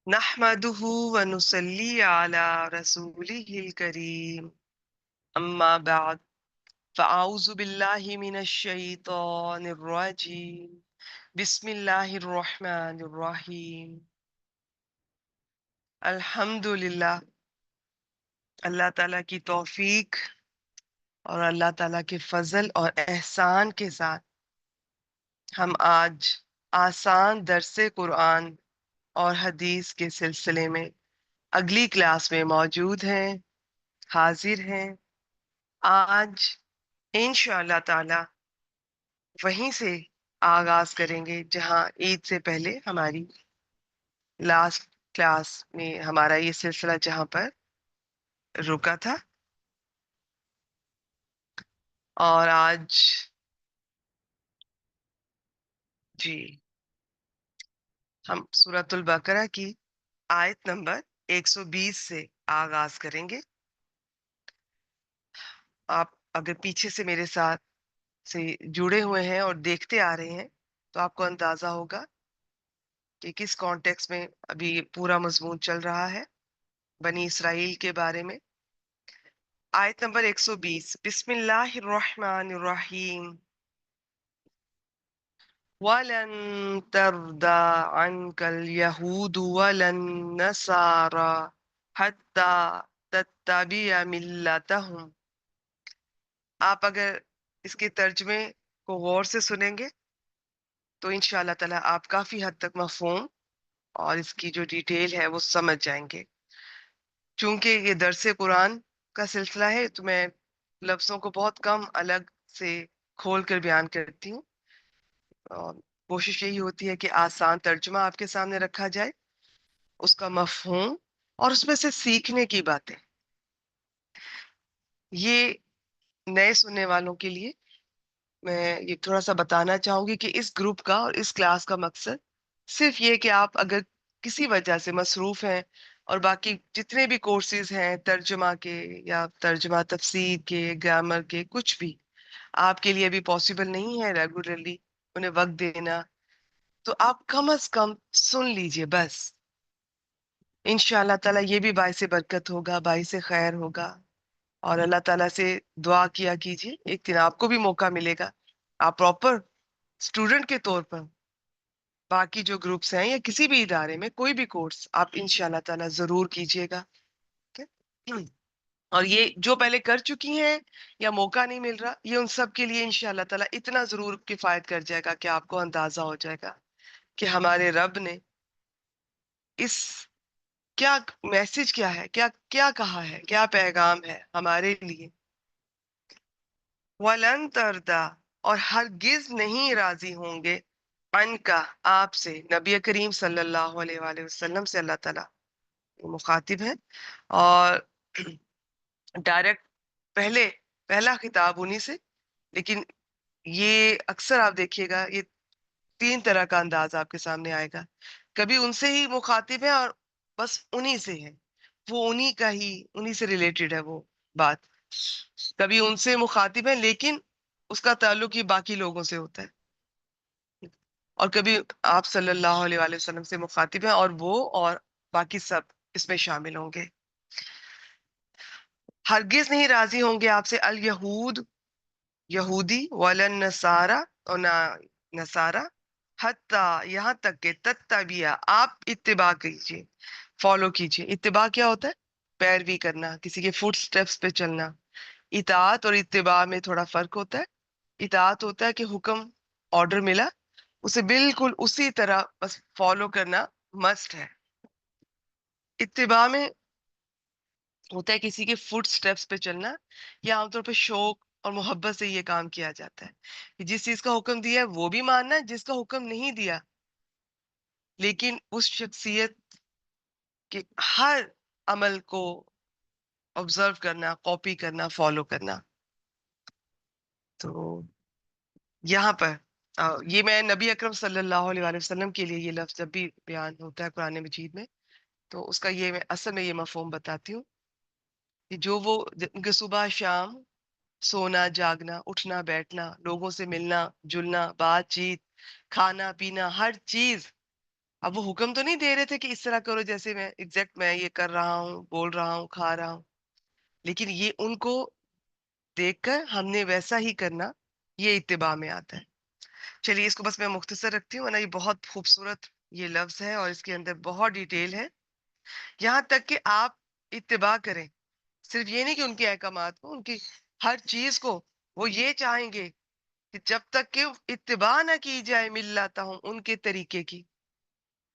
نحمده ونصلي على رسوله الكريم أما بعد فأعوذ بالله من الشيطان الرجيم بسم الله الرحمن الرحيم الحمد للہ اللہ تعالیٰ کی توفیق اور اللہ تعالیٰ کے فضل اور احسان کے ساتھ ہم آج آسان درس قرآن اور حدیث کے سلسلے میں اگلی کلاس میں موجود ہیں، حاضر ہیں۔ آج انشاءاللہ تعالی وہیں سے آغاز کریں گے جہاں عید سے پہلے ہماری لاسٹ کلاس میں ہمارا یہ سلسلہ جہاں پر رکا تھا، اور آج جی ہم سورۃ البقرہ کی آیت نمبر 120 سے آغاز کریں گے۔ آپ اگر پیچھے سے میرے ساتھ سے جڑے ہوئے ہیں اور دیکھتے آ رہے ہیں تو آپ کو اندازہ ہوگا کہ کس کانٹیکس میں ابھی پورا مضمون چل رہا ہے، بنی اسرائیل کے بارے میں۔ آیت نمبر 120، بسم اللہ الرحمن الرحیم۔ وَلَن تَرْضَىٰ عَنْكَ الْيَهُودُ وَلَا النَّصَارَىٰ حَتَّىٰ تَتَّبِعَ مِلَّتَهُمْ۔ آپ اگر اس کے ترجمے کو غور سے سنیں گے تو انشاءاللہ تعالیٰ آپ کافی حد تک مفہوم اور اس کی جو ڈیٹیل ہے وہ سمجھ جائیں گے۔ چونکہ یہ درس قرآن کا سلسلہ ہے تو میں لفظوں کو بہت کم الگ سے کھول کر بیان کرتی ہوں، اور کوشش یہی ہوتی ہے کہ آسان ترجمہ آپ کے سامنے رکھا جائے، اس کا مفہوم اور اس میں سے سیکھنے کی باتیں۔ یہ نئے سننے والوں کے لیے میں یہ تھوڑا سا بتانا چاہوں گی کہ اس گروپ کا اور اس کلاس کا مقصد صرف یہ کہ آپ اگر کسی وجہ سے مصروف ہیں اور باقی جتنے بھی کورسز ہیں ترجمہ کے یا ترجمہ تفسیر کے، گرامر کے، کچھ بھی آپ کے لیے بھی پاسبل نہیں ہے ریگولرلی انہیں وقت دینا، تو آپ کم از کم سن لیجئے بس۔ انشاءاللہ تعالیٰ یہ بھی باعث برکت ہوگا، باعث خیر ہوگا، اور اللہ تعالیٰ سے دعا کیا کیجئے ایک دن آپ کو بھی موقع ملے گا، آپ پراپر اسٹوڈنٹ کے طور پر باقی جو گروپس ہیں یا کسی بھی ادارے میں کوئی بھی کورس آپ انشاءاللہ تعالیٰ ضرور کیجئے گا۔ اور یہ جو پہلے کر چکی ہیں یا موقع نہیں مل رہا، یہ ان سب کے لیے انشاءاللہ تعالیٰ اتنا ضرور کفایت کر جائے گا کہ آپ کو اندازہ ہو جائے گا کہ ہمارے رب نے اس کیا میسج کیا ہے، کیا کیا کہا ہے، کیا پیغام ہے ہمارے لیے۔ وَلَن تَرْضَىٰ، اور ہرگز نہیں راضی ہوں گے، ان کا آپ سے، نبی کریم صلی اللہ علیہ وآلہ وسلم سے اللہ تعالیٰ مخاطب ہے، اور ڈائریکٹ پہلا خطاب انہی سے، لیکن یہ اکثر آپ دیکھیے گا یہ تین طرح کا انداز آپ کے سامنے آئے گا، کبھی ان سے ہی مخاطب ہے اور بس انہی سے ہے، وہ انہی سے ریلیٹڈ ہے وہ بات، کبھی ان سے مخاطب ہے لیکن اس کا تعلق ہی باقی لوگوں سے ہوتا ہے، اور کبھی آپ صلی اللہ علیہ وآلہ وسلم سے مخاطب ہیں اور وہ اور باقی سب اس میں شامل ہوں گے۔ ہرگز نہیں راضی ہوں گے آپ سے الیہود، یہودی، ولا النصارى، اور نہ نصارہ، حتیٰ یہاں تک کہ تتبعوا، آپ اتباع کیجئے، فالو کیجئے۔ اتباع کیا ہوتا ہے؟ پیروی کرنا، کسی کے فٹ سٹیپس پہ چلنا۔ اطاعت اور اتباع میں تھوڑا فرق ہوتا ہے۔ اطاعت ہوتا ہے کہ حکم، آرڈر ملا، اسے بالکل اسی طرح بس فالو کرنا مسٹ ہے۔ اتباع میں ہوتا ہے کسی کے فٹ سٹیپس پہ چلنا، یا عام طور پہ شوق اور محبت سے یہ کام کیا جاتا ہے کہ جس چیز کا حکم دیا ہے وہ بھی ماننا ہے، جس کا حکم نہیں دیا لیکن اس شخصیت کے ہر عمل کو آبزرو کرنا، کاپی کرنا، فالو کرنا۔ تو یہاں پر یہ میں نبی اکرم صلی اللہ علیہ وآلہ وسلم کے لیے یہ لفظ جب بھی بیان ہوتا ہے قرآن مجید میں تو اس کا یہ میں اصل میں یہ مفہوم بتاتی ہوں کہ جو وہ ان کے صبح شام سونا جاگنا، اٹھنا بیٹھنا، لوگوں سے ملنا جلنا، بات چیت، کھانا پینا، ہر چیز اب وہ حکم تو نہیں دے رہے تھے کہ اس طرح کرو جیسے میں ایگزیکٹ میں یہ کر رہا ہوں، بول رہا ہوں، کھا رہا ہوں، لیکن یہ ان کو دیکھ کر ہم نے ویسا ہی کرنا، یہ اتباع میں آتا ہے۔ چلیے اس کو بس میں مختصر رکھتی ہوں نا، یہ بہت خوبصورت یہ لفظ ہے اور اس کے اندر بہت ڈیٹیل ہے، یہاں تک کہ آپ اتباع کریں، صرف یہ نہیں کہ ان کے احکامات کو، ان کی ہر چیز کو وہ یہ چاہیں گے کہ جب تک کہ اتباع نہ کی جائے ملتا ہوں ان کے طریقے کی۔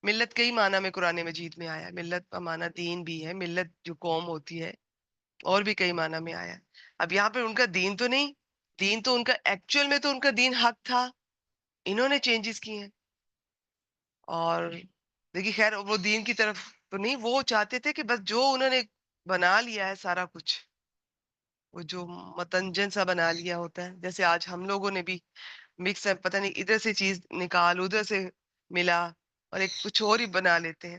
ملت کئی معنی میں قرآن مجید میں آیا ہے، ملت کا معنی دین بھی ہے، ملت جو قوم ہوتی ہے، اور بھی کئی معنی میں آیا ہے۔ اب یہاں پہ ان کا دین تو نہیں، دین تو ان کا ایکچوئل میں تو ان کا دین حق تھا، انہوں نے چینجز کی ہیں۔ اور دیکھیے خیر وہ دین کی طرف تو نہیں، وہ چاہتے تھے کہ بس جو انہوں نے بنا لیا ہے سارا کچھ، وہ جو متنجن سا بنا لیا ہوتا ہے، جیسے آج ہم لوگوں نے بھی مکس ہے، پتہ نہیں ادھر سے چیز نکال ادھر سے ملا اور ایک کچھ اور ہی بنا لیتے ہیں۔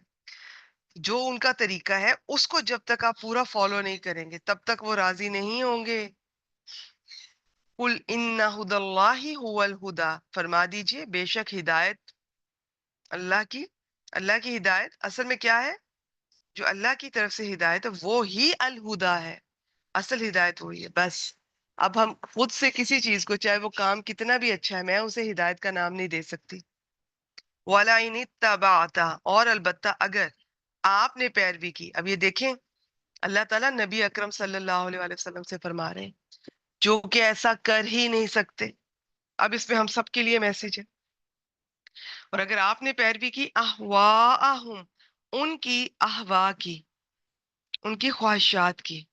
جو ان کا طریقہ ہے اس کو جب تک آپ پورا فالو نہیں کریں گے تب تک وہ راضی نہیں ہوں گے۔ قل ان ہدی اللہ هو الہدا، فرما دیجئے بے شک ہدایت اللہ کی ہدایت اصل میں کیا ہے؟ جو اللہ کی طرف سے ہدایت ہے وہ ہی الہدا ہے، اصل ہدایت وہی ہے بس۔ اب ہم خود سے کسی چیز کو، چاہے وہ کام کتنا بھی اچھا ہے، میں اسے ہدایت کا نام نہیں دے سکتی۔ وَلَا إِنِ اتَّبَعْتَ، اور البتہ اگر آپ نے پیروی کی۔ اب یہ دیکھیں اللہ تعالیٰ نبی اکرم صلی اللہ علیہ وآلہ وسلم سے فرما رہے ہیں جو کہ ایسا کر ہی نہیں سکتے۔ اب اس میں ہم سب کے لیے میسج ہے، اور اگر آپ نے پیروی کی احواہم، ان کی احوا کی، ان کی خواہشات کی،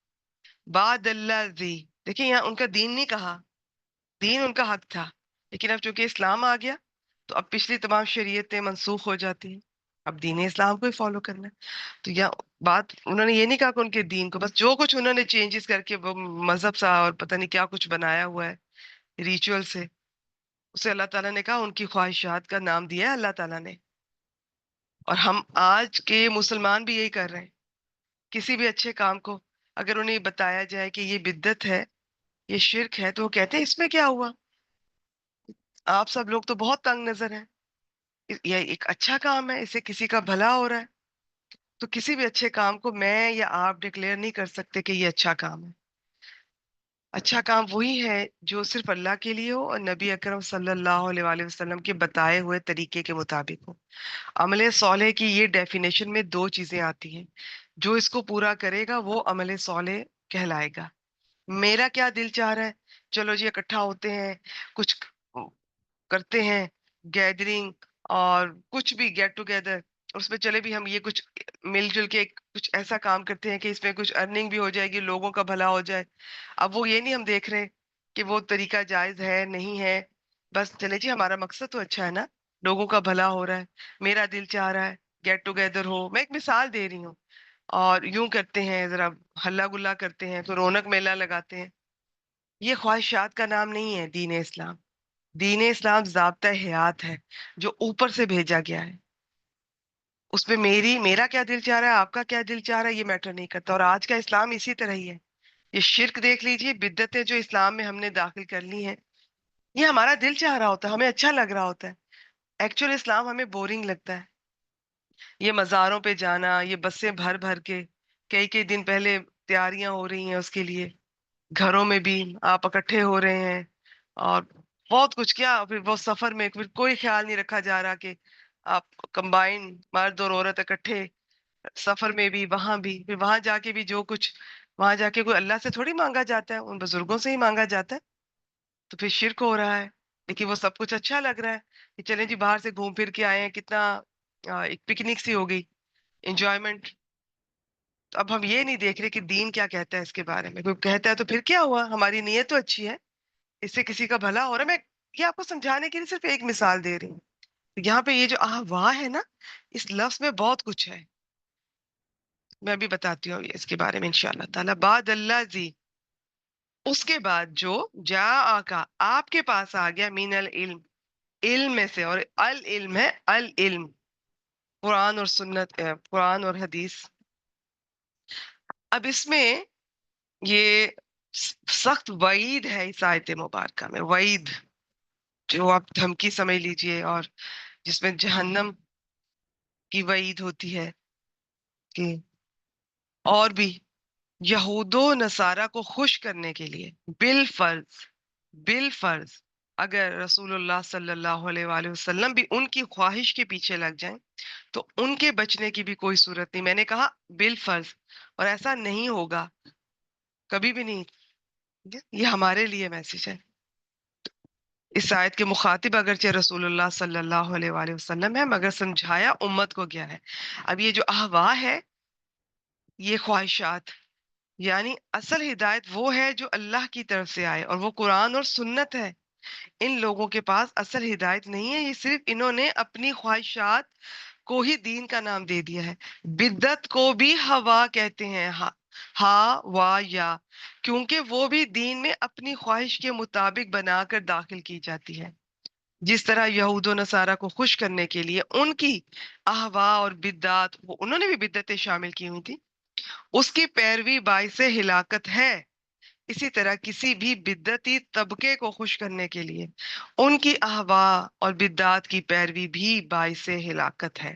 بعد اللہ دی، دیکھیں یہاں ان کا دین نہیں کہا، دین ان کا حق تھا، لیکن اب چونکہ اسلام آ گیا تو اب پچھلی تمام شریعتیں منسوخ ہو جاتی ہیں، اب دین اسلام کو ہی فالو کرنا ہے۔ تو یہ بات انہوں نے یہ نہیں کہا کہ ان کے دین کو، بس جو کچھ انہوں نے چینجز کر کے وہ مذہب سا اور پتہ نہیں کیا کچھ بنایا ہوا ہے ریچول سے، اسے اللہ تعالیٰ نے کہا ان کی خواہشات کا نام دیا ہے اللہ تعالیٰ نے۔ اور ہم آج کے مسلمان بھی یہی کر رہے ہیں، کسی بھی اچھے کام کو اگر انہیں بتایا جائے کہ یہ بدعت ہے، یہ شرک ہے، تو وہ کہتے ہیں اس میں کیا ہوا، آپ سب لوگ تو بہت تنگ نظر ہیں، یہ ایک اچھا کام ہے، اس سے کسی کا بھلا ہو رہا ہے۔ تو کسی بھی اچھے کام کو میں یا آپ ڈکلیئر نہیں کر سکتے کہ یہ اچھا کام ہے۔ اچھا کام وہی ہے جو صرف اللہ کے لیے ہو اور نبی اکرم صلی اللہ علیہ وآلہ وسلم کے بتائے ہوئے طریقے کے مطابق ہو۔ عمل صالح کی یہ ڈیفینیشن میں دو چیزیں آتی ہیں، جو اس کو پورا کرے گا وہ عمل صالح کہلائے گا۔ میرا کیا دل چاہ رہا ہے، چلو جی اکٹھا ہوتے ہیں، کچھ کرتے ہیں گیدرنگ اور کچھ بھی گیٹ ٹوگیدر، اس میں چلے بھی ہم یہ کچھ مل جل کے کچھ ایسا کام کرتے ہیں کہ اس میں کچھ ارننگ بھی ہو جائے گی، لوگوں کا بھلا ہو جائے۔ اب وہ یہ نہیں ہم دیکھ رہے کہ وہ طریقہ جائز ہے نہیں ہے، بس چلے جی ہمارا مقصد تو اچھا ہے نا، لوگوں کا بھلا ہو رہا ہے، میرا دل چاہ رہا ہے گیٹ ٹوگیدر ہو، میں ایک مثال دے رہی ہوں، اور یوں کرتے ہیں، ذرا ہلا گلا کرتے ہیں، تو رونق میلہ لگاتے ہیں۔ یہ خواہشات کا نام نہیں ہے دین اسلام۔ دین اسلام ضابطہ حیات ہے جو اوپر سے بھیجا گیا ہے، اس میں میرا کیا دل چاہ رہا ہے، آپ کا کیا دل چاہ رہا ہے، یہ میٹر نہیں کرتا۔ اور آج کا اسلام اسی طرح ہی ہے۔ یہ شرک دیکھ لیجئے، بدعتیں جو اسلام میں ہم نے داخل کر لی ہیں، یہ ہمارا دل چاہ رہا ہوتا ہے، ہمیں اچھا لگ رہا ہوتا ہے، ایکچوئل اسلام ہمیں بورنگ لگتا ہے۔ یہ مزاروں پہ جانا، یہ بسیں بھر بھر کے، کئی کئی دن پہلے تیاریاں ہو رہی ہیں اس کے لیے، گھروں میں بھی آپ اکٹھے ہو رہے ہیں، اور بہت کچھ کیا، پھر وہ سفر میں پھر کوئی خیال نہیں رکھا جا رہا کہ آپ کمبائن مرد اور عورت اکٹھے سفر میں بھی، وہاں بھی، پھر وہاں جا کے بھی جو کچھ، وہاں جا کے کوئی اللہ سے تھوڑی مانگا جاتا ہے، ان بزرگوں سے ہی مانگا جاتا ہے، تو پھر شرک ہو رہا ہے۔ لیکن وہ سب کچھ اچھا لگ رہا ہے کہ چلیں جی باہر سے گھوم پھر کے آئے ہیں، کتنا ایک پکنک سی ہو گئی، انجوائمنٹ۔ تو اب ہم یہ نہیں دیکھ رہے کہ دین کیا کہتا ہے اس کے بارے میں، کوئی کہتا ہے تو پھر کیا ہوا، ہماری نیت تو اچھی ہے، اس سے کسی کا بھلا ہو رہا ہے۔ میں یہ آپ کو سمجھانے کے لیے صرف ایک مثال دے رہی ہوں۔ یہاں پہ یہ جو واہ ہے نا، اس لفظ میں بہت کچھ ہے، میں بھی بتاتی ہوں اس کے بارے میں انشاءاللہ تعالیٰ۔ بعد اللہ زی، اس کے بعد جو جا آکا آپ کے پاس آ گیا، مین العلم، علم میں سے، اور العلم ہے العلم، قرآن اور سنت، قرآن اور حدیث۔ اب اس میں یہ سخت وعید ہے اس آیت مبارکہ میں، وعید جو آپ دھمکی سمجھ لیجئے، اور جس میں جہنم کی وعید ہوتی ہے کہ اور بھی یہود و نصارہ کو خوش کرنے کے لیے بالفرض بالفرض اگر رسول اللہ صلی اللہ علیہ وآلہ وسلم بھی ان کی خواہش کے پیچھے لگ جائیں تو ان کے بچنے کی بھی کوئی صورت نہیں. میں نے کہا بالفرض، اور ایسا نہیں ہوگا کبھی بھی نہیں. یہ ہمارے لیے میسج ہے. اس آیت کے مخاطب اگرچہ رسول اللہ صلی اللہ علیہ وآلہ وسلم ہے، مگر سمجھایا امت کو کیا ہے. اب یہ جو احوا ہے، یہ خواہشات، یعنی اصل ہدایت وہ ہے جو اللہ کی طرف سے آئے، اور وہ قرآن اور سنت ہے. ان لوگوں کے پاس اصل ہدایت نہیں ہے، یہ صرف انہوں نے اپنی خواہشات کو ہی دین کا نام دے دیا ہے. بدعت کو بھی ہوا کہتے ہیں، ہا وا یا، کیونکہ وہ بھی دین میں اپنی خواہش کے مطابق بنا کر داخل کی جاتی ہے. جس طرح یہود و نصارہ کو خوش کرنے کے لیے ان کی احوا اور بدعت، انہوں نے بھی بدعتیں شامل کی ہوئی تھی، اس کی پیروی باعث ہلاکت ہے. اسی طرح کسی بھی بدعتی طبقے کو خوش کرنے کے لیے ان کی احوا اور بدعات کی پیروی بھی باعث ہلاکت ہے.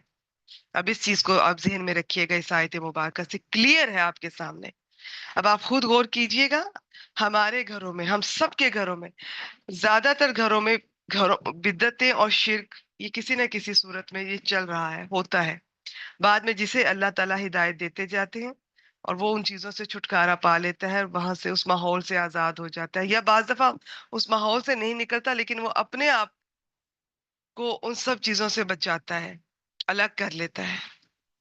اب اس چیز کو آپ ذہن میں رکھیے گا، اس آیت مبارکہ سے کلیئر ہے آپ کے سامنے. اب آپ خود غور کیجئے گا، ہمارے گھروں میں، ہم سب کے گھروں میں، زیادہ تر گھروں میں بدعتیں اور شرک یہ کسی نہ کسی صورت میں یہ چل رہا ہے، ہوتا ہے. بعد میں جسے اللہ تعالیٰ ہدایت دیتے جاتے ہیں اور وہ ان چیزوں سے چھٹکارا پا لیتا ہے، وہاں سے اس ماحول سے آزاد ہو جاتا ہے، یا بعض دفعہ اس ماحول سے نہیں نکلتا لیکن وہ اپنے آپ کو ان سب چیزوں سے بچاتا ہے، الگ کر لیتا ہے.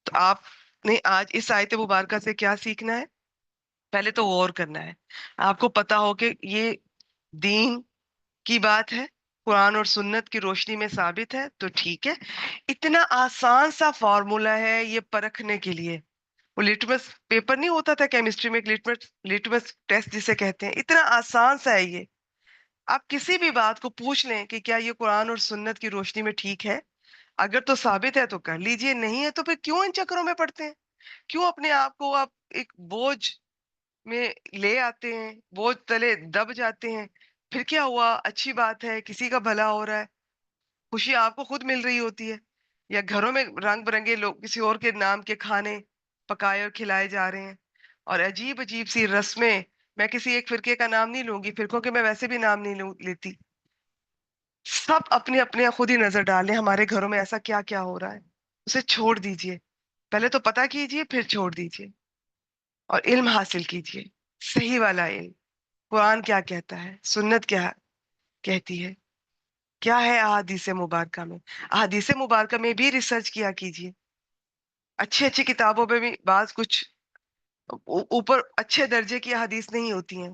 تو آپ نے آج اس آیت مبارکہ سے کیا سیکھنا ہے؟ پہلے تو غور کرنا ہے. آپ کو پتا ہو کہ یہ دین کی بات ہے، قرآن اور سنت کی روشنی میں ثابت ہے تو ٹھیک ہے. اتنا آسان سا فارمولا ہے یہ پرکھنے کے لیے. وہ لٹمس پیپر نہیں ہوتا تھا کیمسٹری میں، ایک لٹمس ٹیسٹ جسے کہتے ہیں، اتنا آسان سا ہے یہ. آپ کسی بھی بات کو پوچھ لیں کہ کیا یہ قرآن اور سنت کی روشنی میں ٹھیک ہے، اگر تو ثابت ہے تو کر لیجئے، نہیں ہے تو پھر کیوں ان چکروں میں پڑتے ہیں؟ کیوں اپنے آپ کو آپ ایک بوجھ میں لے آتے ہیں، بوجھ تلے دب جاتے ہیں؟ پھر کیا ہوا، اچھی بات ہے، کسی کا بھلا ہو رہا ہے، خوشی آپ کو خود مل رہی ہوتی ہے، یا گھروں میں رنگ برنگے لوگ کسی اور کے نام کے کھانے پکائے اور کھلائے جا رہے ہیں، اور عجیب عجیب سی رسمیں. میں کسی ایک فرقے کا نام نہیں لوں گی، فرقوں کے میں ویسے بھی نام نہیں لیتی. سب اپنے اپنے خود ہی نظر ڈالیں ہمارے گھروں میں ایسا کیا کیا ہو رہا ہے. اسے چھوڑ دیجئے، پہلے تو پتہ کیجئے پھر چھوڑ دیجئے، اور علم حاصل کیجئے، صحیح والا علم. قرآن کیا کہتا ہے، سنت کیا کہتی ہے، کیا ہے احادیث مبارکہ میں. احادیث مبارکہ میں بھی ریسرچ کیا کیجئے. اچھی اچھی کتابوں میں بھی بعض کچھ اوپر اچھے درجے کی احادیث نہیں ہوتی ہیں،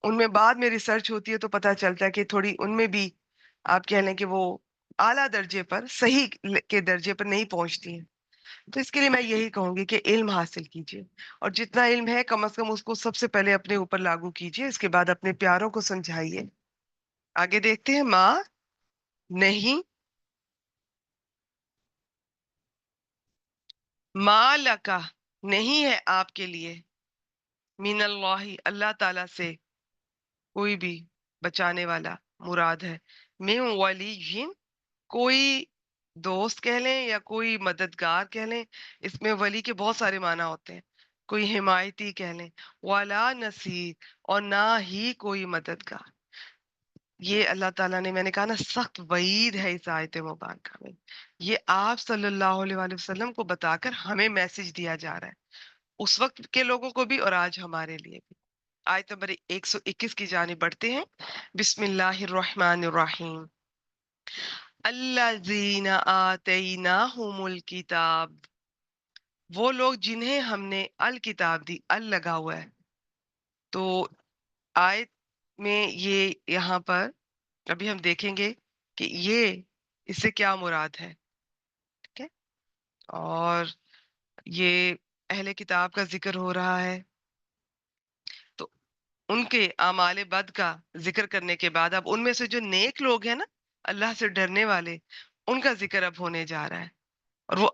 ان میں بعد میں ریسرچ ہوتی ہے تو پتہ چلتا ہے کہ تھوڑی ان میں بھی آپ کہہ لیں کہ وہ اعلیٰ درجے پر، صحیح کے درجے پر نہیں پہنچتی ہیں. تو اس کے لیے میں یہی کہوں گی کہ علم حاصل کیجئے، اور جتنا علم ہے کم از کم اس کو سب سے پہلے اپنے اوپر لاگو کیجئے، اس کے بعد اپنے پیاروں کو سمجھائیے. آگے دیکھتے ہیں. ماں نہیں، ماں لکا نہیں ہے آپ کے لیے، من اللہ اللہ تعالیٰ سے کوئی بھی بچانے والا مراد ہے، من ولی کوئی دوست کہہ لیں یا کوئی مددگار کہہ لیں. اس میں ولی کے بہت سارے معنی ہوتے ہیں، کوئی حمایتی کہہ لیں، ولا نصیر اور نہ ہی کوئی مددگار. یہ اللہ تعالیٰ نے، میں نے کہا نا، سخت وعید ہے اس آیت مبارکہ میں. یہ آپ صلی اللہ علیہ وآلہ وسلم کو بتا کر ہمیں میسج دیا جا رہا ہے، اس وقت کے لوگوں کو بھی اور آج ہمارے لیے بھی. آیت نمبر 121 کی جانب بڑھتے ہیں. بسم اللہ الرحمن الرحیم. الذین آتیناہم الکتاب، وہ لوگ جنہیں ہم نے الکتاب دی، لگا ہوا ہے. تو آیت میں یہ یہاں پر ابھی ہم دیکھیں گے کہ یہ اس سے کیا مراد ہے. ٹھیک ہے، اور یہ اہل کتاب کا ذکر ہو رہا ہے، تو ان کے اعمال بد کا ذکر کرنے کے بعد اب ان میں سے جو نیک لوگ ہیں نا، اللہ سے ڈرنے والے، ان کا ذکر اب ہونے جا رہا ہے. اور وہ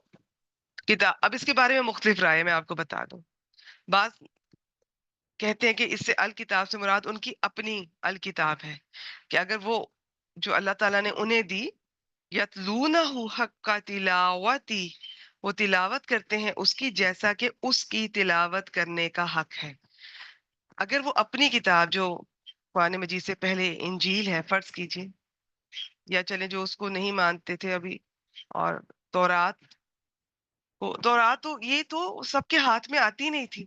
کتاب، اب اس کے بارے میں مختلف رائے میں آپ کو بتا دوں. بعض کہتے ہیں کہ اس سے الکتاب سے مراد ان کی اپنی الکتاب ہے، کہ اگر وہ جو اللہ تعالیٰ نے انہیں دی، یتلونہ حق تلاوتی، وہ تلاوت کرتے ہیں اس کی جیسا کہ اس کی تلاوت کرنے کا حق ہے. اگر وہ اپنی کتاب جو قرآن مجید سے پہلے انجیل ہے فرض کیجئے، یا چلے جو اس کو نہیں مانتے تھے ابھی، اور تورات تورات تو یہ تو سب کے ہاتھ میں آتی نہیں تھی.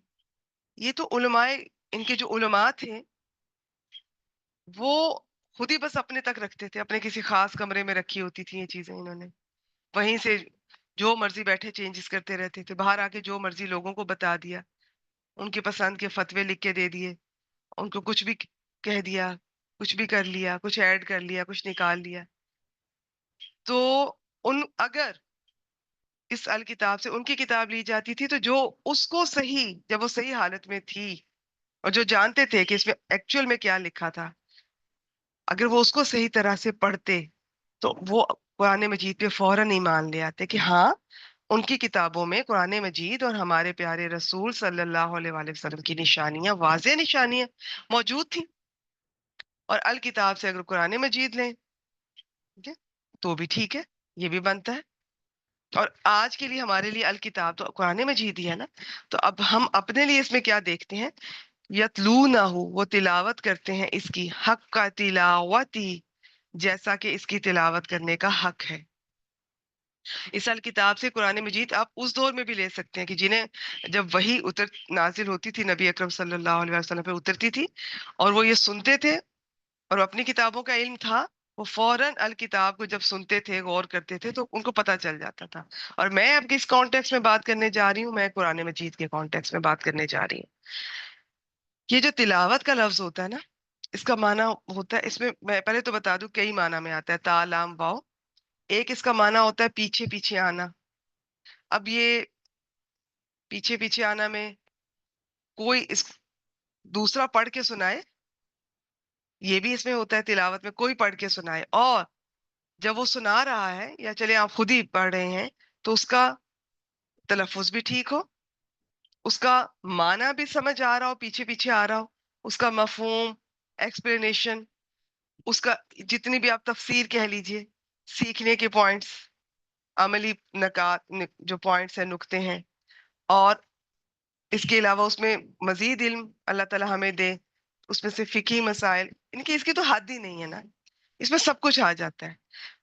یہ تو علماء، ان کے جو علماء تھے وہ خود ہی بس اپنے تک رکھتے تھے، اپنے کسی خاص کمرے میں رکھی ہوتی تھی یہ چیزیں، انہوں نے وہیں سے جو مرضی بیٹھے چینجز کرتے رہتے تھے، باہر آ کے جو مرضی لوگوں کو بتا دیا، ان کی پسند کے فتوے لکھ کے دے دیے، ان کو کچھ بھی کہہ دیا، کچھ بھی کر لیا، کچھ ایڈ کر لیا، کچھ نکال لیا. تو اگر اس الکتاب سے ان کی کتاب لی جاتی تھی تو جو اس کو صحیح، جب وہ صحیح حالت میں تھی اور جو جانتے تھے کہ اس میں ایکچوئل میں کیا لکھا تھا، اگر وہ اس کو صحیح طرح سے پڑھتے تو وہ قرآن مجید پہ فوراً ایمان لے آتے کہ ہاں ان کی کتابوں میں قرآن مجید اور ہمارے پیارے رسول صلی اللہ علیہ وآلہ وسلم کی نشانیاں، واضح نشانیاں موجود تھیں. اور الکتاب سے اگر قرآن مجید لیں ٹھیک ہے تو بھی ٹھیک ہے، یہ بھی بنتا ہے. اور آج کے لیے ہمارے لیے الکتاب تو قرآن مجید ہی ہے نا. تو اب ہم اپنے لیے اس میں کیا دیکھتے ہیں؟ یتلونہ، وہ تلاوت کرتے ہیں اس کی، حق کا تلاوتی، جیسا کہ اس کی تلاوت کرنے کا حق ہے. اس الکتاب سے قرآن مجید آپ اس دور میں بھی لے سکتے ہیں کہ جنہیں جب وہی نازل ہوتی تھی، نبی اکرم صلی اللہ علیہ وسلم پہ اترتی تھی اور وہ یہ سنتے تھے اور اپنی کتابوں کا علم تھا، وہ فوراً الکتاب کو جب سنتے تھے، غور کرتے تھے تو ان کو پتہ چل جاتا تھا. اور میں اب کس کانٹیکس میں بات کرنے جا رہی ہوں؟ میں قرآن مجید کے کانٹیکس میں بات کرنے جا رہی ہوں. یہ جو تلاوت کا لفظ ہوتا ہے نا، اس کا معنی ہوتا ہے، اس میں پہلے تو بتا دوں کئی معنی میں آتا ہے، تا لام واو. ایک اس کا معنی ہوتا ہے پیچھے پیچھے آنا. اب یہ پیچھے پیچھے آنا میں کوئی اس دوسرا پڑھ کے سنائے، یہ بھی اس میں ہوتا ہے. تلاوت میں کوئی پڑھ کے سنائے، اور جب وہ سنا رہا ہے یا چلے آپ خود ہی پڑھ رہے ہیں تو اس کا تلفظ بھی ٹھیک ہو، اس کا معنی بھی سمجھ آ رہا ہو، پیچھے پیچھے آ رہا ہو، اس کا مفہوم، ایکسپلینیشن، اس کا جتنی بھی آپ تفسیر کہہ لیجئے، سیکھنے کے پوائنٹس، عملی نکات جو پوائنٹس ہیں، نکتے ہیں. اور اس کے علاوہ اس میں مزید علم اللہ تعالیٰ ہمیں دے، اس میں سے فقہی مسائل، ان کی اس کی تو حد ہی نہیں ہے نا، اس میں سب کچھ آ جاتا ہے.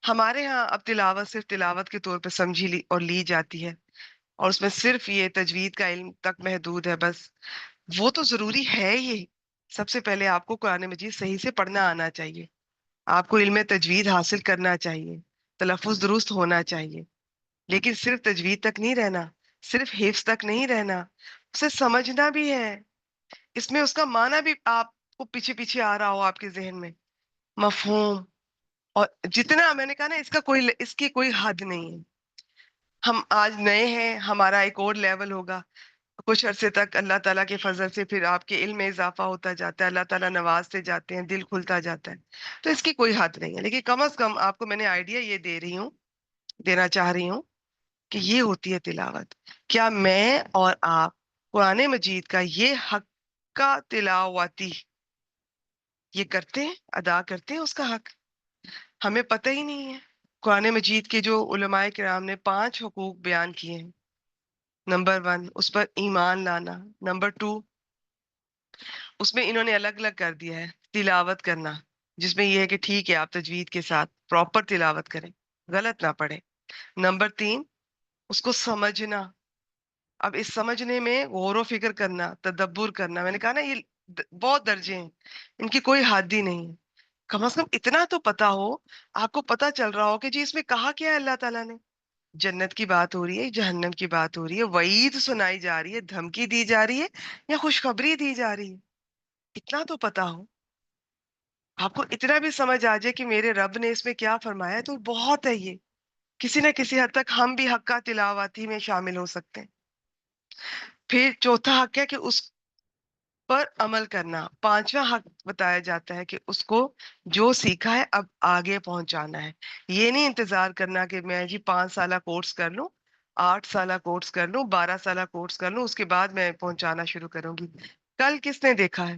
ہمارے ہاں اب تلاوت صرف تلاوت کے طور پہ سمجھی لی اور لی جاتی ہے، اور اس میں صرف یہ تجوید کا علم تک محدود ہے بس. وہ تو ضروری ہے ہی. سب سے پہلے آپ کو قرآن مجید صحیح سے پڑھنا آنا چاہیے، آپ کو علم تجوید حاصل کرنا چاہیے، تلفظ درست ہونا چاہیے. لیکن صرف تجوید تک نہیں رہنا، صرف حفظ تک نہیں رہنا، اسے سمجھنا بھی ہے. اس میں اس کا معنی بھی آپ کو پیچھے پیچھے آ رہا ہو آپ کے ذہن میں، مفہوم. اور جتنا میں نے کہا نا، اس کی کوئی حد نہیں ہے. ہم آج نئے ہیں، ہمارا ایک اور لیول ہوگا. کچھ عرصے تک اللہ تعالیٰ کے فضل سے پھر آپ کے علم میں اضافہ ہوتا جاتا ہے، اللہ تعالیٰ نوازتے جاتے ہیں، دل کھلتا جاتا ہے. تو اس کی کوئی حد نہیں ہے. لیکن کم از کم آپ کو میں نے آئیڈیا یہ دینا چاہ رہی ہوں کہ یہ ہوتی ہے تلاوت. کیا میں اور آپ قرآن مجید کا یہ حق کا تلاوتی یہ کرتے ہیں، ادا کرتے ہیں اس کا حق؟ ہمیں پتہ ہی نہیں ہے. قرآن مجید کے جو علماء کرام نے 5 حقوق بیان کیے ہیں. نمبر 1 اس پر ایمان لانا. نمبر 2 اس میں انہوں نے الگ الگ کر دیا ہے. تلاوت کرنا، جس میں یہ ہے کہ ٹھیک ہے آپ تجوید کے ساتھ پراپر تلاوت کریں، غلط نہ پڑھیں. نمبر 3 اس کو سمجھنا. اب اس سمجھنے میں غور و فکر کرنا، تدبر کرنا. میں نے کہا نا یہ بہت درجے ہیں، ان کی کوئی حد ہی نہیں ہے. کم از کم اتنا تو پتا ہو، آپ کو پتا چل رہا ہو کہ جی اس میں کہا کیا ہے اللہ تعالیٰ نے. جنت کی بات ہو رہی ہے، جہنم کی بات ہو رہی ہے، وعید سنائی جا رہی ہے، دھمکی دی جا رہی ہے، یا خوشخبری دی جا رہی ہے. اتنا تو پتا ہو، آپ کو اتنا بھی سمجھ آ جائے کہ میرے رب نے اس میں کیا فرمایا، تو بہت ہے. یہ کسی نہ کسی حد تک ہم بھی حق کا تلاوتی میں شامل ہو سکتے ہیں. پھر چوتھا حق ہے کہ اس پر عمل کرنا. 5واں حق بتایا جاتا ہے کہ اس کو جو سیکھا ہے اب آگے پہنچانا ہے. یہ نہیں انتظار کرنا کہ میں جی 5 سالہ کورس کر لوں، 8 سالہ کورس کر لوں، 12 سالہ کورس کر لوں، اس کے بعد میں پہنچانا شروع کروں گی. کل کس نے دیکھا ہے؟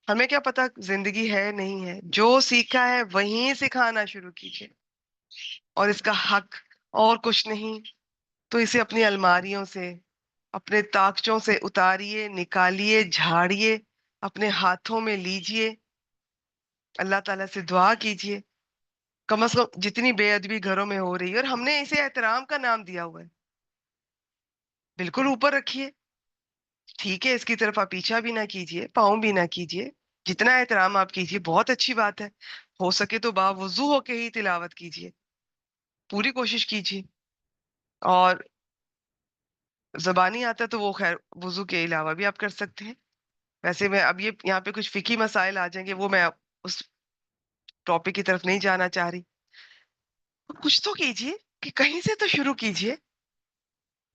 ہمیں کیا پتا زندگی ہے نہیں ہے. جو سیکھا ہے وہیں سکھانا شروع کیجیے، اور اس کا حق اور کچھ نہیں. تو اسے اپنی الماریوں سے، اپنے تاکچوں سے اتاریے، نکالیے، جھاڑیے، اپنے ہاتھوں میں لیجیے، اللہ تعالیٰ سے دعا کیجیے. کم از کم جتنی بے ادبی گھروں میں ہو رہی ہے، اور ہم نے اسے احترام کا نام دیا ہوا ہے، بالکل اوپر رکھیے. ٹھیک ہے، اس کی طرف آپ پیچھا بھی نہ کیجیے، پاؤں بھی نہ کیجیے. جتنا احترام آپ کیجیے بہت اچھی بات ہے. ہو سکے تو باوضو ہو کے ہی تلاوت کیجیے، پوری کوشش کیجیے. اور زبانی آتا ہے تو وہ خیر وضو کے علاوہ بھی آپ کر سکتے ہیں. ویسے میں اب یہ یہاں پہ کچھ فقہی مسائل آ جائیں گے، وہ میں اس ٹاپک کی طرف نہیں جانا چاہ رہی. کچھ تو کیجیے، کہ کہیں سے تو شروع کیجیے.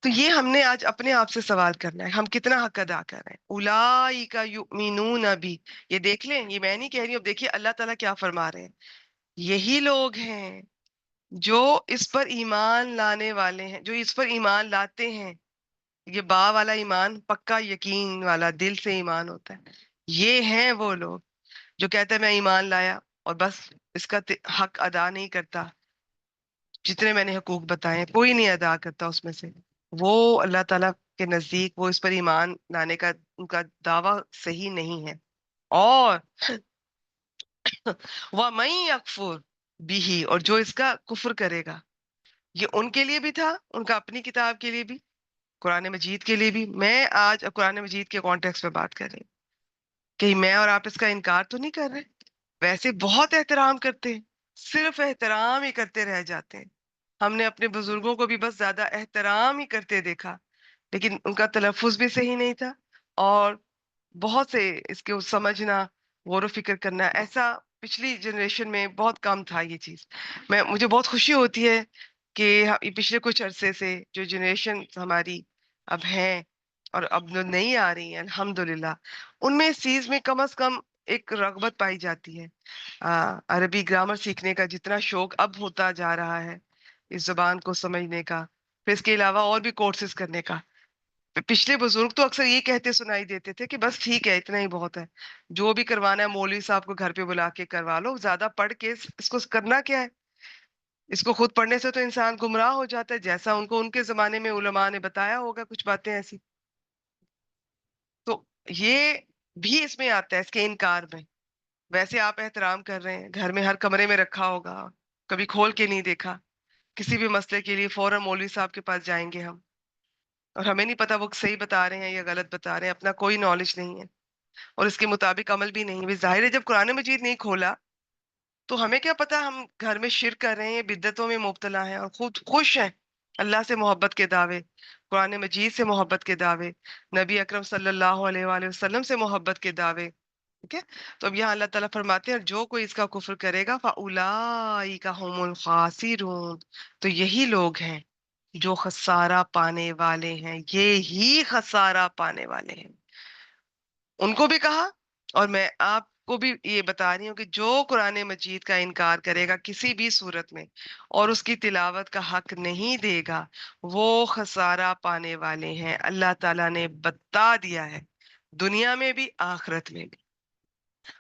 تو یہ ہم نے آج اپنے آپ سے سوال کرنا ہے، ہم کتنا حق ادا کر رہے ہیں. اولئک یؤمنون بی، یہ دیکھ لیں، یہ میں نہیں کہہ رہی ہوں. اب دیکھیے اللہ تعالیٰ کیا فرما رہے ہیں. یہی لوگ ہیں جو اس پر ایمان لانے والے ہیں، جو اس پر ایمان لاتے ہیں. یہ با والا ایمان پکا یقین والا، دل سے ایمان ہوتا ہے. یہ ہیں وہ لوگ جو کہتے ہیں میں ایمان لایا اور بس اس کا حق ادا نہیں کرتا. جتنے میں نے حقوق بتائے ہیں کوئی نہیں ادا کرتا اس میں سے. وہ اللہ تعالیٰ کے نزدیک وہ اس پر ایمان لانے کا ان کا دعویٰ صحیح نہیں ہے. اور وَمَن يَكْفُرْ بِهِ، اور جو اس کا کفر کرے گا. یہ ان کے لیے بھی تھا، ان کا اپنی کتاب کے لیے بھی، قرآن مجید کے لیے بھی. میں آج قرآن مجید کے کانٹیکس میں بات کر رہی ہوں. کہ میں اور آپ اس کا انکار تو نہیں کر رہے، ویسے بہت احترام کرتے ہیں، صرف احترام ہی کرتے رہ جاتے ہیں. ہم نے اپنے بزرگوں کو بھی بس زیادہ احترام ہی کرتے دیکھا، لیکن ان کا تلفظ بھی صحیح نہیں تھا. اور بہت سے اس کے سمجھنا، غور و فکر کرنا، ایسا پچھلی جنریشن میں بہت کم تھا یہ چیز. مجھے بہت خوشی ہوتی ہے کہ پچھلے کچھ عرصے سے جو جنریشن ہماری اب ہیں اور اب جو نئی آ رہی ہیں الحمدللہ، ان میں اس چیز میں کم از کم ایک رغبت پائی جاتی ہے. عربی گرامر سیکھنے کا جتنا شوق اب ہوتا جا رہا ہے، اس زبان کو سمجھنے کا، پھر اس کے علاوہ اور بھی کورسز کرنے کا. پچھلے بزرگ تو اکثر یہ کہتے سنائی دیتے تھے کہ بس ٹھیک ہے، اتنا ہی بہت ہے، جو بھی کروانا ہے مولوی صاحب کو گھر پہ بلا کے کروا لو، زیادہ پڑھ کے اس کو کرنا کیا ہے. اس کو خود پڑھنے سے تو انسان گمراہ ہو جاتا ہے، جیسا ان کو ان کے زمانے میں علماء نے بتایا ہوگا کچھ باتیں ایسی. تو یہ بھی اس میں آتا ہے، اس کے انکار میں. ویسے آپ احترام کر رہے ہیں، گھر میں ہر کمرے میں رکھا ہوگا، کبھی کھول کے نہیں دیکھا. کسی بھی مسئلے کے لیے فوراً مولوی صاحب کے پاس جائیں گے ہم، اور ہمیں نہیں پتا وہ صحیح بتا رہے ہیں یا غلط بتا رہے ہیں، اپنا کوئی نالج نہیں ہے اور اس کے مطابق عمل بھی نہیں. ظاہر ہے جب قرآن مجید نہیں کھولا تو ہمیں کیا پتا، ہم گھر میں شرک کر رہے ہیں، بدعتوں میں مبتلا ہیں اور خود خوش ہیں. اللہ سے محبت کے دعوے، قرآن مجید سے محبت کے دعوے، نبی اکرم صلی اللہ علیہ وآلہ وسلم سے محبت کے دعوے. ٹھیک ہے. تو اب یہاں اللہ تعالیٰ فرماتے ہیں جو کوئی اس کا کفر کرے گا فَأُولَئِكَ هُمُ الْخَاسِرُونَ، تو یہی لوگ ہیں جو خسارہ پانے والے ہیں، یہی خسارہ پانے والے ہیں. ان کو بھی کہا، اور میں آپ کو بھی یہ بتا رہی ہوں کہ جو قرآن مجید کا انکار کرے گا کسی بھی صورت میں اور اس کی تلاوت کا حق نہیں دے گا، وہ خسارہ پانے والے ہیں. اللہ تعالیٰ نے بتا دیا ہے، دنیا میں بھی آخرت میں بھی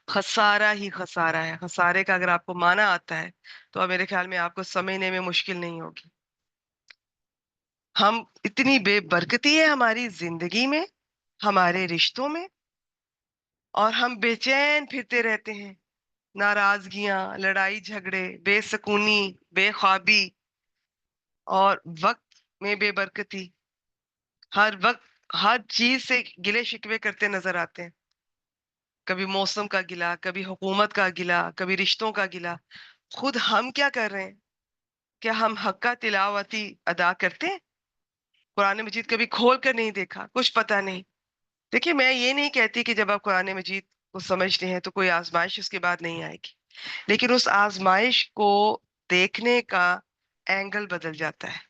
خسارہ ہی خسارہ ہے. خسارے کا اگر آپ کو معنی آتا ہے تو اب میرے خیال میں آپ کو سمجھنے میں مشکل نہیں ہوگی. ہم اتنی بے برکتی ہے ہماری زندگی میں، ہمارے رشتوں میں، اور ہم بے چین پھرتے رہتے ہیں. ناراضگیاں، لڑائی جھگڑے، بے سکونی، بے خوابی، اور وقت میں بے برکتی. ہر وقت ہر چیز سے گلے شکوے کرتے نظر آتے ہیں. کبھی موسم کا گلا، کبھی حکومت کا گلا، کبھی رشتوں کا گلا. خود ہم کیا کر رہے ہیں؟ کیا ہم حق کا تلاوتی ادا کرتے ہیں؟ قرآن مجید کبھی کھول کر نہیں دیکھا، کچھ پتہ نہیں. دیکھیے میں یہ نہیں کہتی کہ جب آپ قرآن مجید کو سمجھتے ہیں تو کوئی آزمائش اس کے بعد نہیں آئے گی، لیکن اس آزمائش کو دیکھنے کا اینگل بدل جاتا ہے،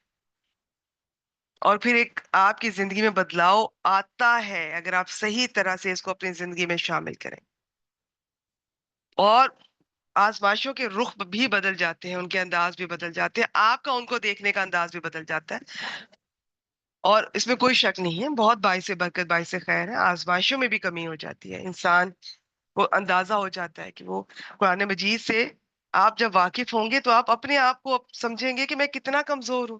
اور پھر ایک آپ کی زندگی میں بدلاؤ آتا ہے اگر آپ صحیح طرح سے اس کو اپنی زندگی میں شامل کریں. اور آزمائشوں کے رخ بھی بدل جاتے ہیں، ان کے انداز بھی بدل جاتے ہیں، آپ کا ان کو دیکھنے کا انداز بھی بدل جاتا ہے. اور اس میں کوئی شک نہیں ہے، بہت باعث برکت، باعث خیر ہے. آزمائشوں میں بھی کمی ہو جاتی ہے، انسان کو اندازہ ہو جاتا ہے کہ وہ قرآن مجید سے آپ جب واقف ہوں گے تو آپ اپنے آپ کو سمجھیں گے کہ میں کتنا کمزور ہوں.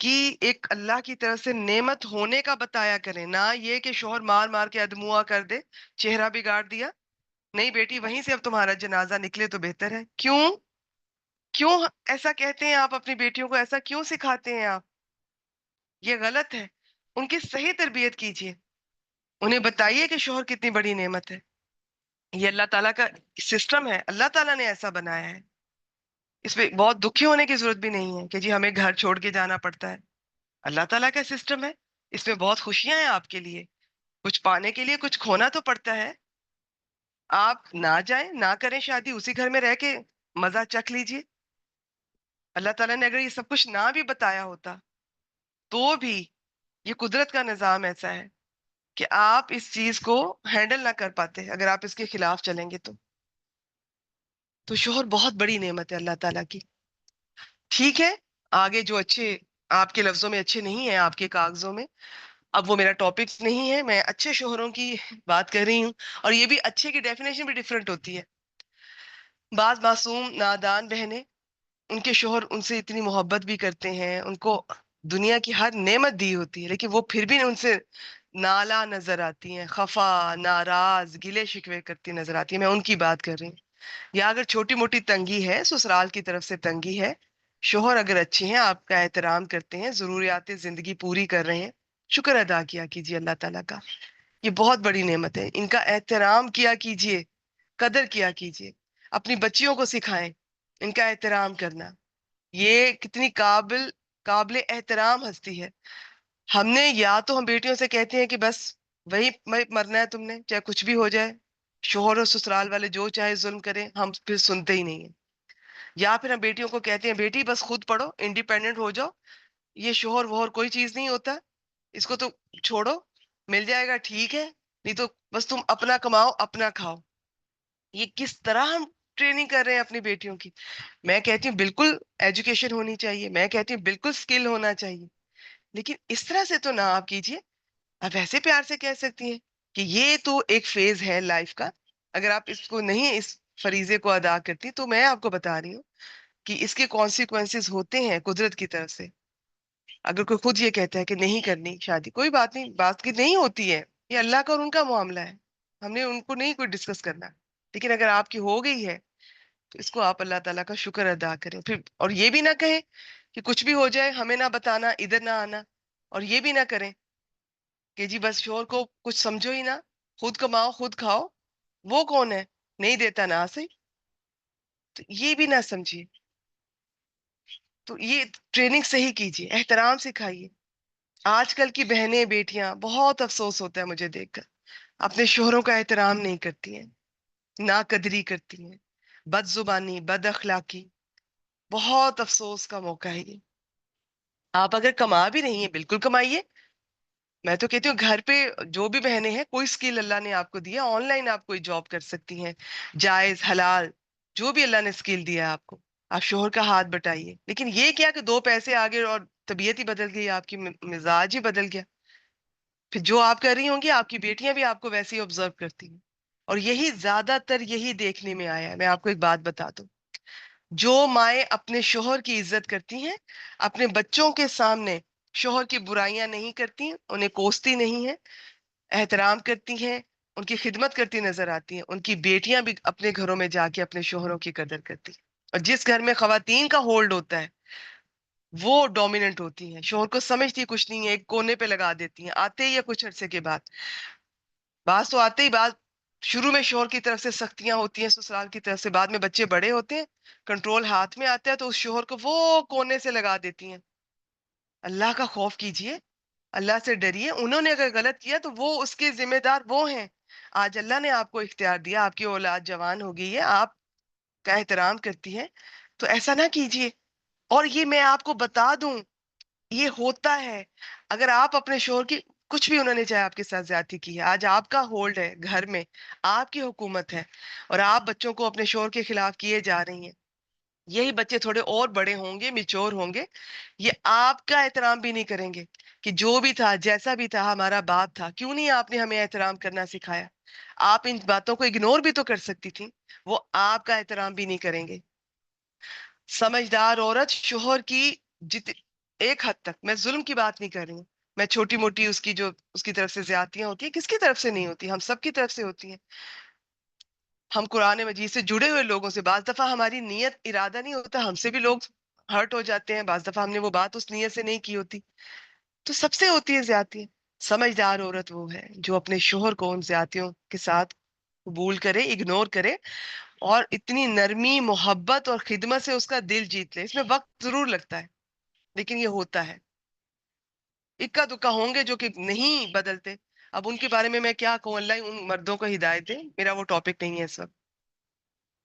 کہ ایک اللہ کی طرف سے نعمت ہونے کا بتایا کریں، نہ یہ کہ شوہر مار مار کے ادموا کر دے، چہرہ بگاڑ دیا. نہیں بیٹی، وہیں سے اب تمہارا جنازہ نکلے تو بہتر ہے. کیوں کیوں ایسا کہتے ہیں آپ اپنی بیٹیوں کو؟ ایسا کیوں سکھاتے ہیں آپ؟ یہ غلط ہے. ان کی صحیح تربیت کیجیے، انہیں بتائیے کہ شوہر کتنی بڑی نعمت ہے. یہ اللہ تعالیٰ کا سسٹم ہے، اللہ تعالیٰ نے ایسا بنایا ہے. اس پہ بہت دکھی ہونے کی ضرورت بھی نہیں ہے کہ جی ہمیں گھر چھوڑ کے جانا پڑتا ہے. اللہ تعالیٰ کا سسٹم ہے، اس میں بہت خوشیاں ہیں آپ کے لیے. کچھ پانے کے لیے کچھ کھونا تو پڑتا ہے. آپ نہ جائیں، نہ کریں شادی، اسی گھر میں رہ کے مزہ چکھ لیجیے. اللہ تعالیٰ نے اگر یہ سب کچھ نہ بھی بتایا ہوتا تو بھی یہ قدرت کا نظام ایسا ہے کہ آپ اس چیز کو ہینڈل نہ کر پاتے اگر آپ اس کے خلاف چلیں گے. تو شوہر بہت بڑی نعمت ہے اللہ تعالیٰ کی. ٹھیک ہے، آگے جو اچھے آپ کے لفظوں میں اچھے نہیں ہیں آپ کے کاغذوں میں، اب وہ میرا ٹاپک نہیں ہے. میں اچھے شوہروں کی بات کر رہی ہوں، اور یہ بھی اچھے کی ڈیفینیشن بھی ڈیفرنٹ ہوتی ہے. بعض معصوم نادان بہنیں، ان کے شوہر ان سے اتنی محبت بھی کرتے ہیں، ان کو دنیا کی ہر نعمت دی ہوتی ہے، لیکن وہ پھر بھی ان سے نالا نظر آتی ہیں، خفا، ناراض، گلے شکوے کرتی نظر آتی ہیں. میں ان کی بات کر رہی ہوں. یا اگر چھوٹی موٹی تنگی ہے، سسرال کی طرف سے تنگی ہے، شوہر اگر اچھے ہیں، آپ کا احترام کرتے ہیں، ضروریات زندگی پوری کر رہے ہیں، شکر ادا کیا کیجیے اللہ تعالیٰ کا. یہ بہت بڑی نعمت ہے. ان کا احترام کیا کیجیے، قدر کیا کیجیے. اپنی بچیوں کو سکھائیں ان کا احترام کرنا. یہ کتنی قابل احترام ہستی ہے. ہم نے یا تو ہم بیٹیوں سے کہتے ہیں کہ بس وہی مرنا ہے تم نے، چاہے کچھ بھی ہو جائے، شوہر اور سسرال والے جو چاہے ظلم کریں، ہم پھر سنتے ہی نہیں ہیں. یا پھر ہم بیٹیوں کو کہتے ہیں بیٹی بس خود پڑھو، انڈیپینڈنٹ ہو جاؤ، یہ شوہر وہر کوئی چیز نہیں ہوتا، اس کو تو چھوڑو، مل جائے گا ٹھیک ہے، نہیں تو بس تم اپنا کماؤ اپنا کھاؤ. یہ کس طرح ہم ٹریننگ کر رہے ہیں اپنی بیٹیوں کی. میں کہتی ہوں بالکل ایجوکیشن ہونی چاہیے، میں کہتی ہوں بالکل سکل ہونا چاہیے، لیکن اس طرح سے تو نہ آپ کیجیے. آپ ایسے پیار سے کہہ سکتی ہیں کہ یہ تو ایک فیز ہے لائف کا. اگر آپ اس کو نہیں، اس فریضے کو ادا کرتی، تو میں آپ کو بتا رہی ہوں کہ اس کے کانسیکوینسز ہوتے ہیں قدرت کی طرف سے. اگر کوئی خود یہ کہتا ہے کہ نہیں کرنی شادی، کوئی بات نہیں، بات کی نہیں ہوتی ہے، یہ اللہ کا اور ان کا معاملہ ہے، ہم نے ان کو نہیں کوئی ڈسکس کرنا. لیکن اگر آپ کی ہو گئی ہے تو اس کو آپ اللہ تعالیٰ کا شکر ادا کریں پھر. اور یہ بھی نہ کہیں کہ کچھ بھی ہو جائے ہمیں نہ بتانا، ادھر نہ آنا. اور یہ بھی نہ کریں کہ جی بس شوہر کو کچھ سمجھو ہی نہ، خود کماؤ خود کھاؤ، وہ کون ہے نہیں دیتا نہ صحیح. تو یہ بھی نہ سمجھیے. تو یہ ٹریننگ صحیح کیجیے، احترام سکھائیے. آج کل کی بہنیں بیٹیاں، بہت افسوس ہوتا ہے مجھے دیکھ کر، اپنے شوہروں کا احترام نہیں کرتی ہیں، نا قدری کرتی ہیں، بد زبانی، بد اخلاقی. بہت افسوس کا موقع ہے یہ. آپ اگر کما بھی نہیں ہیں بالکل کمائیے. میں تو کہتی ہوں گھر پہ جو بھی بہنیں ہیں، کوئی سکل اللہ نے آپ کو دیا، آن لائن آپ کوئی جاب کر سکتی ہیں، جائز حلال جو بھی اللہ نے سکل دیا آپ کو، آپ شوہر کا ہاتھ بٹائیے. لیکن یہ کیا کہ دو پیسے آگے اور طبیعت ہی بدل گئی، آپ کی مزاج ہی بدل گیا. پھر جو آپ کر رہی ہوں گی، آپ کی بیٹیاں بھی آپ کو ویسے ہی آبزرو کرتی ہیں. اور یہی زیادہ تر یہی دیکھنے میں آیا ہے. میں آپ کو ایک بات بتا دوں، جو مائیں اپنے شوہر کی عزت کرتی ہیں، اپنے بچوں کے سامنے شوہر کی برائیاں نہیں کرتی، انہیں کوستی نہیں ہیں، احترام کرتی ہیں، ان کی خدمت کرتی نظر آتی ہیں، ان کی بیٹیاں بھی اپنے گھروں میں جا کے اپنے شوہروں کی قدر کرتی ہیں. اور جس گھر میں خواتین کا ہولڈ ہوتا ہے وہ ڈومیننٹ ہوتی ہیں، شوہر کو سمجھتی کچھ نہیں ہے، ایک کونے پہ لگا دیتی ہیں. آتے ہی یا کچھ عرصے کے بعد، بعض تو آتے ہی بعد شروع میں شوہر کی طرف سے سختیاں ہوتی ہیں، سسرال کی طرف سے، بعد میں بچے بڑے ہوتے ہیں، کنٹرول ہاتھ میں آتا ہے، تو اس شوہر کو وہ کونے سے لگا دیتی ہیں. اللہ کا خوف کیجئے، اللہ سے ڈریے. انہوں نے اگر غلط کیا تو وہ اس کے ذمہ دار وہ ہیں. آج اللہ نے آپ کو اختیار دیا، آپ کی اولاد جوان ہو گئی ہے، آپ کا احترام کرتی ہے، تو ایسا نہ کیجئے. اور یہ میں آپ کو بتا دوں، یہ ہوتا ہے. اگر آپ اپنے شوہر کی کچھ بھی، انہوں نے چاہے آپ کے ساتھ زیادتی کی ہے، آج آپ کا ہولڈ ہے گھر میں، آپ کی حکومت ہے، اور آپ بچوں کو اپنے شوہر کے خلاف کیے جا رہی ہیں. یہی بچے تھوڑے اور بڑے ہوں گے، میچور ہوں گے، یہ آپ کا احترام بھی نہیں کریں گے کہ جو بھی تھا، جیسا بھی تھا، ہمارا باپ تھا، کیوں نہیں آپ نے ہمیں احترام کرنا سکھایا. آپ ان باتوں کو اگنور بھی تو کر سکتی تھی. وہ آپ کا احترام بھی نہیں کریں گے. سمجھدار عورت شوہر کی ایک حد تک میں ظلم کی بات نہیں کر رہی ہوں، میں چھوٹی موٹی اس کی جو اس کی طرف سے زیادتیاں ہوتی ہیں، کس کی طرف سے نہیں ہوتی، ہم سب کی طرف سے ہوتی ہیں. ہم قرآن مجید سے جڑے ہوئے لوگوں سے بعض دفعہ ہماری نیت ارادہ نہیں ہوتا، ہم سے بھی لوگ ہرٹ ہو جاتے ہیں، بعض دفعہ ہم نے وہ بات اس نیت سے نہیں کی ہوتی، تو سب سے ہوتی ہے زیادتی. سمجھدار عورت وہ ہے جو اپنے شوہر کو ان زیادتیوں کے ساتھ قبول کرے، اگنور کرے، اور اتنی نرمی، محبت اور خدمت سے اس کا دل جیت لے. اس میں وقت ضرور لگتا ہے لیکن یہ ہوتا ہے. اکا دکا ہوں گے جو کہ نہیں بدلتے. اب ان کے بارے میں کیا کہوں، اللہ ان مردوں کو ہدایت دے، میرا وہ ٹاپک نہیں ہے اس وقت.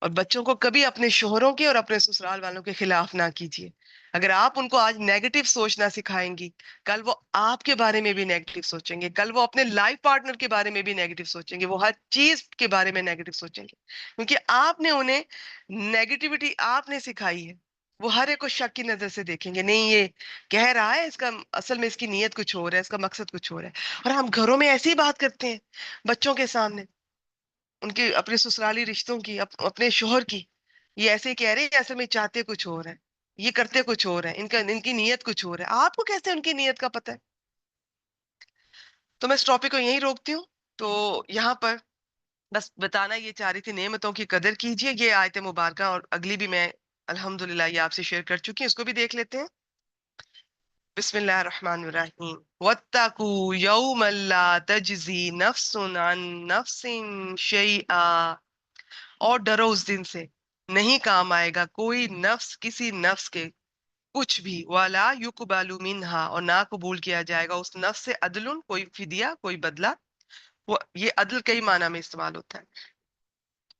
اور بچوں کو کبھی اپنے شوہروں کے اور اپنے سسرال والوں کے خلاف نہ کیجیے. اگر آپ ان کو آج نیگیٹو سوچنا سکھائیں گی، کل وہ آپ کے بارے میں بھی نیگیٹو سوچیں گے، کل وہ اپنے لائف پارٹنر کے بارے میں بھی نیگیٹو سوچیں گے، وہ ہر چیز کے بارے میں نیگیٹو سوچیں گے، کیونکہ آپ نے انہیں نیگیٹیوٹی آپ نے سکھائی ہے. وہ ہر ایک کو شک کی نظر سے دیکھیں گے، نہیں یہ کہہ رہا ہے، اس کا اصل میں اس کی نیت کچھ اور ہے، اس کا مقصد کچھ اور ہے. اور ہم گھروں میں ایسی بات کرتے ہیں بچوں کے سامنے، ان کے اپنے سسرالی رشتوں کی، اپنے شوہر کی، یہ ایسے کہہ رہے ہیں، اصل میں چاہتے کچھ اور ہے، یہ کرتے کچھ اور ہے، ان کی نیت کچھ اور ہے. آپ کو کیسے ان کی نیت کا پتہ ہے؟ تو میں اس ٹاپک کو یہیں روکتی ہوں. تو یہاں پر بس بتانا یہ چاہ رہی تھی، نعمتوں کی قدر کیجیے. یہ آیت مبارکہ اور اگلی بھی میں الحمدللہ یہ آپ سے شیئر کر چکی ہوں، اس کو بھی دیکھ لیتے ہیں. بسم اللہ الرحمن الرحیم. وَاتَّقُوا يَوْمًا لَا تَجْزِي نَفْسٌ عَن نَفْسٍ شَيْئًا، اور ڈرو اس دن سے نہیں کام آئے گا کوئی نفس کسی نفس کے کچھ بھی، وَلَا يُقْبَلُ مِنْهَا، اور نہ قبول کیا جائے گا اس نفس سے عدل، کوئی فدیہ، کوئی بدلہ. یہ عدل کئی معنی میں استعمال ہوتا ہے،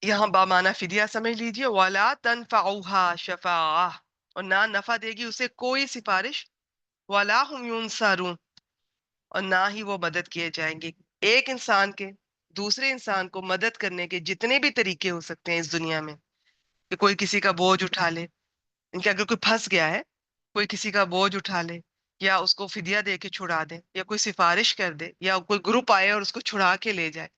یہاں بامعنی فدیہ سمجھ لیجیے. وَلَا تَنْفَعُهَا شَفَاعَةٌ، اور نہ نفع دے گی اسے کوئی سفارش. وَلَا هُمْ يُنصَرُونَ، اور نہ ہی وہ مدد کیے جائیں گے. ایک انسان کے دوسرے انسان کو مدد کرنے کے جتنے بھی طریقے ہو سکتے ہیں اس دنیا میں، کہ کوئی کسی کا بوجھ اٹھا لے، ان کے اگر کوئی پھنس گیا ہے، کوئی کسی کا بوجھ اٹھا لے، یا اس کو فدیہ دے کے چھڑا دے، یا کوئی سفارش کر دے، یا کوئی گروپ آئے اور اس کو چھڑا کے لے جائے،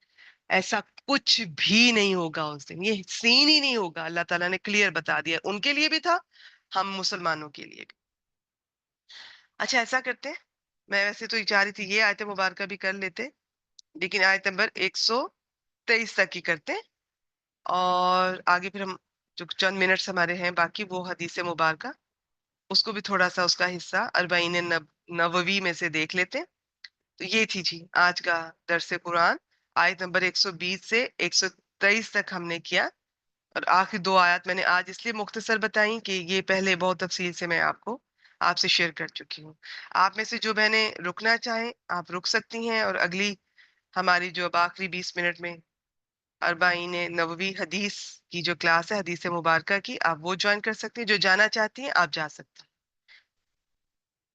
ایسا کچھ بھی نہیں ہوگا اس دن. یہ سین ہی نہیں ہوگا. اللہ تعالیٰ نے کلیئر بتا دیا، ان کے لیے بھی تھا، ہم مسلمانوں کے لیے بھی. اچھا ایسا کرتے ہیں، میں ویسے تو یہ چاہ رہی تھی یہ آیت مبارکہ بھی کر لیتے، لیکن آیت نمبر 123 تک کی کرتے ہیں، اور آگے پھر ہم جو چند منٹس ہمارے ہیں باقی، وہ حدیث مبارکہ اس کو بھی تھوڑا سا اس کا حصہ اربعین نووی میں سے دیکھ لیتے ہیں. تو یہ تھی جی آج کا درس قرآن. آیت نمبر 120 سے 123 تک ہم نے کیا، اور آخر دو آیات میں نے آج اس لیے مختصر بتائیں کہ یہ پہلے بہت تفصیل سے میں آپ سے شیئر کر چکی ہوں. آپ میں سے جو بہنیں رکنا چاہیں آپ رک سکتی ہیں، اور اگلی ہماری جو اب آخری 20 منٹ میں اربعین نووی حدیث کی جو کلاس ہے، حدیث مبارکہ کی، آپ وہ جوائن کر سکتے ہیں. جو جانا چاہتی ہیں آپ جا سکتے ہیں.